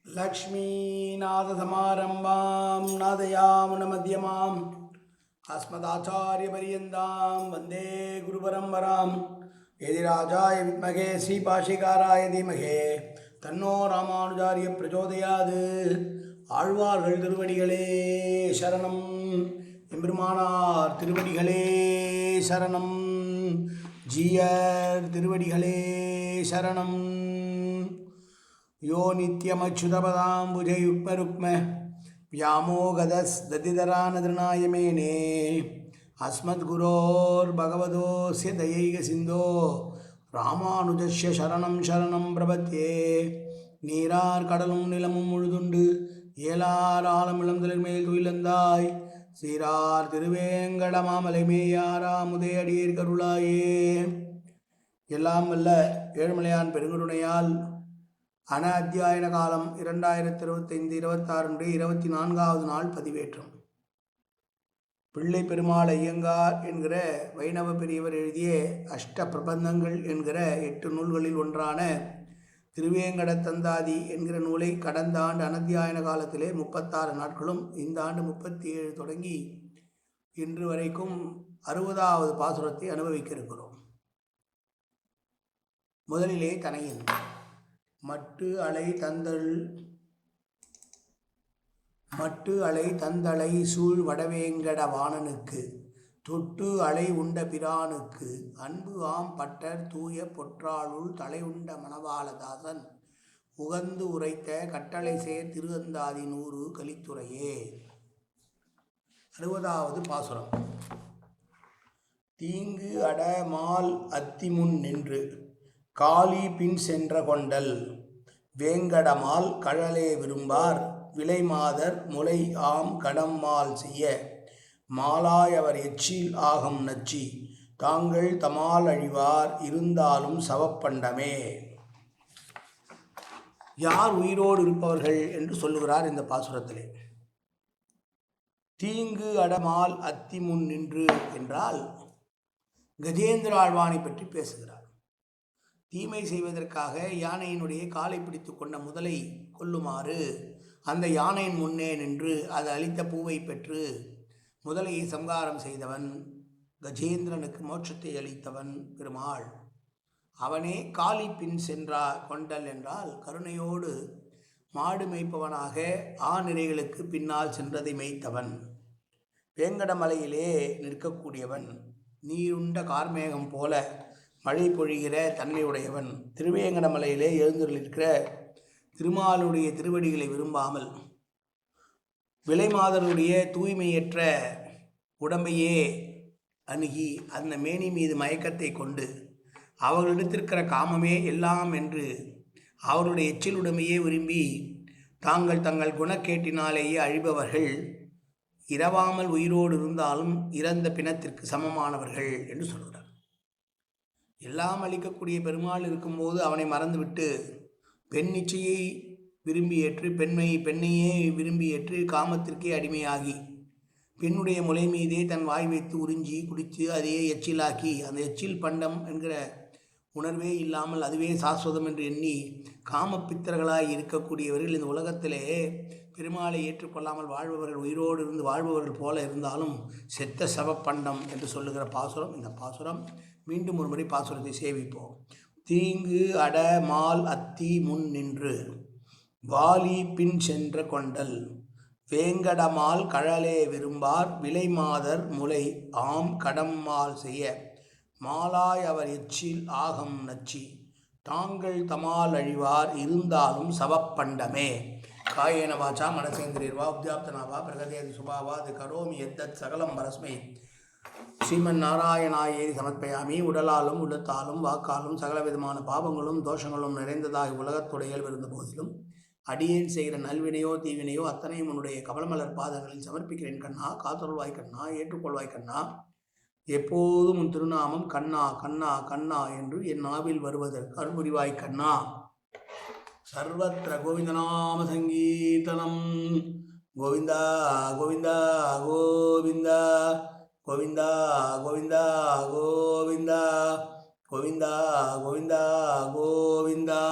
लक्ष्मीनाथसमारम्भां नादयामुनमध्यमाम् अस्मदाचार्यपर्यन्तां वन्दे गुरुपरम्परां यदिराजाय विद्महे श्रीपाशिकाराय धीमहे तन्नो रामानुजार्य प्रचोदयात् ஆழ்வார்கள் திருவடிகளே சரணம் எம்பெருமானார் திருவடிகளே சரணம் ஜீயர் திருவடிகளே சரணம் यो नित्यमच्युतपदाम्बुजयुग्मरुक्म व्यामोगदस्दतितरानतृणाय मेने अस्मद्गुरोर्भगवतोऽस्य दयैकसिन्धो ராமானுஜஸ்ய சரணம் சரணம் பிரபத்யே. நீரார் கடலும் நிலமும் முழுதுண்டு ஏலார் ஆலமிளம் திளர்மேல் துயிலந்தாய் சீரார் திருவேங்கடமாமலை மேயாரா முதையடியேர் கருளாயே. எல்லாம் வல்ல ஏழுமலையான் பெருங்கருணையால் அன அத்தியாயன காலம் 2025-26 24வது நாள் பதிவேற்றம். பிள்ளை பெருமாள் ஐயங்கார் என்கிற வைணவ பெரியவர் எழுதிய அஷ்ட பிரபந்தங்கள் என்கிற 8 நூல்களில் ஒன்றான திருவேங்கடத்தந்தாதி என்கிற நூலை கடந்த ஆண்டு அனத்தியாயன காலத்திலே 36 நாட்களும் இந்த ஆண்டு 37 தொடங்கி இன்று வரைக்கும் 60வது பாசுரத்தை அனுபவிக்க இருக்கிறோம். முதலிலே தனையின் மட்டு அலை தந்தளை சூழ் வடவேங்கட வாணனுக்கு தொட்டு அலை உண்ட பிரானுக்கு அன்பு ஆம் பட்டர் தூய பொற்றாளுள் தலை உண்ட மணவாளதாசன் உகந்து உரைத்த கட்டளை சேர் திருவந்தாதி 100 கலித்துறையே. 60வது பாசுரம். தீங்கு அட மால் அத்திமுன் நின்று காளி பின் சென்ற கொண்டல் வேங்கடமால் கழலே விரும்பார் விலைமாதர் முலை ஆம் கடம்மால் செய்ய மாலாய் அவர் எச்சில் ஆகம் நச்சி தாங்கள் தமால் அழிவார் இருந்தாலும் சவப்பண்டமே. யார் உயிரோடு இருப்பவர்கள் என்று சொல்லுகிறார் இந்த பாசுரத்திலே. தீங்கு அடமால் அத்திமுன் நின்று என்றால் கஜேந்திர ஆழ்வானை பற்றி பேசுகிறார். தீமை செய்வதற்காக யானையினுடைய காலை பிடித்து கொண்ட முதலை கொல்லுமாறு அந்த யானையின் முன்னே நின்று அது அளித்த பூவை பெற்று முதலையை சம்ஹாரம் செய்தவன், கஜேந்திரனுக்கு மோட்சத்தை அளித்தவன் பெருமாள். அவனே காளி பின் சென்றார் கொண்டல் என்றால் கருணையோடு மாடு மேய்ப்பவனாக ஆநிரைகளுக்கு பின்னால் சென்றதை மேய்த்தவன். வேங்கடமலையிலே நிற்கக்கூடியவன், நீருண்ட கார்மேகம் போல மழை பொழிகிற தன்மையுடையவன். திருவேங்கடமலையிலே எழுந்திருக்கிற திருமாலுடைய திருவடிகளை விரும்பாமல் விலைமாதருடைய தூய்மையற்ற உடம்பையே அணுகி அந்த மேனி மீது மயக்கத்தை கொண்டு அவர்களிடத்திருக்கிற காமமே எல்லாம் என்று அவருடைய எச்சில் உடமையே விரும்பி தங்கள் குணக்கேட்டினாலேயே அழிபவர்கள் இரவாமல் உயிரோடு இருந்தாலும் இறந்த பிணத்திற்கு சமமானவர்கள் என்று சொல்கிறார். எல்லாம் அளிக்கக்கூடிய பெருமாள் இருக்கும்போது அவனை மறந்துவிட்டு பெண் இச்சையை விரும்பி ஏற்று பெண்ணையே விரும்பி ஏற்று காமத்திற்கே அடிமையாகி பெண்ணுடைய முலை மீதே தன் வாய் வைத்து உறிஞ்சி குடித்து அதையே எச்சிலாக்கி அந்த எச்சில் பண்டம் என்கிற உணர்வே இல்லாமல் அதுவே சாஸ்வதம் என்று எண்ணி காமப்பித்தர்களாய் இருக்கக்கூடியவர்கள் இந்த உலகத்திலே பெருமாளை ஏற்றுக்கொள்ளாமல் வாழ்பவர்கள், உயிரோடு இருந்து வாழ்பவர்கள் போல இருந்தாலும் செத்த சவப்பண்டம் என்று சொல்லுகிற பாசுரம் இந்த பாசுரம். மீண்டும் ஒரு முறை பாசுரத்தை சேவிப்போம். தீங்கு அட மால் அத்தி முன் நின்று வாலி பின் சென்ற கொண்டல் வேங்கடமால் கழலே விரும்பார் விலைமாதர் முலை ஆம் கடம்மால் செய்ய மாலாய் அவர் எச்சில் ஆகம் நச்சி தாங்கள் தமால் அழிவார் இருந்தாலும் சவப்பண்டமே. காயேன வாச்சா மனசேந்திரீர்வா உத்யாப்தனாவா பிரகதேதி சுபாவா அது கரோமி எத்தத் சகலம் பரஸ்மை ஸ்ரீமன் நாராயணாயேரி சமர்ப்பயாமி. உடலாலும் உள்ளத்தாலும் வாக்காலும் சகல விதமான பாவங்களும் தோஷங்களும் நிறைந்ததாகி உலகத்துடையல் இருந்த போதிலும் அடியேன் செய்கிற நல்வினையோ தீவினையோ அத்தனையும் உன்னுடைய கமலமலர் பாதங்களில் சமர்ப்பிக்கிறேன் கண்ணா. காத்தொருள்வாய் கண்ணா, ஏற்றுக்கொள்வாய் கண்ணா. எப்போதும் உன் திருநாமம் கண்ணா கண்ணா கண்ணா என்று என் நாவில் வருவதற்கு அருள்புரிவாய் கண்ணா. சர்வத்திர கோவிந்தநாம சங்கீர்த்தனம். கோவிந்தா கோவிந்தா கோவிந்தா கோவிந்தா கோவிந்தா கோவிந்தா கோவிந்தா கோவிந்தா கோவிந்தா.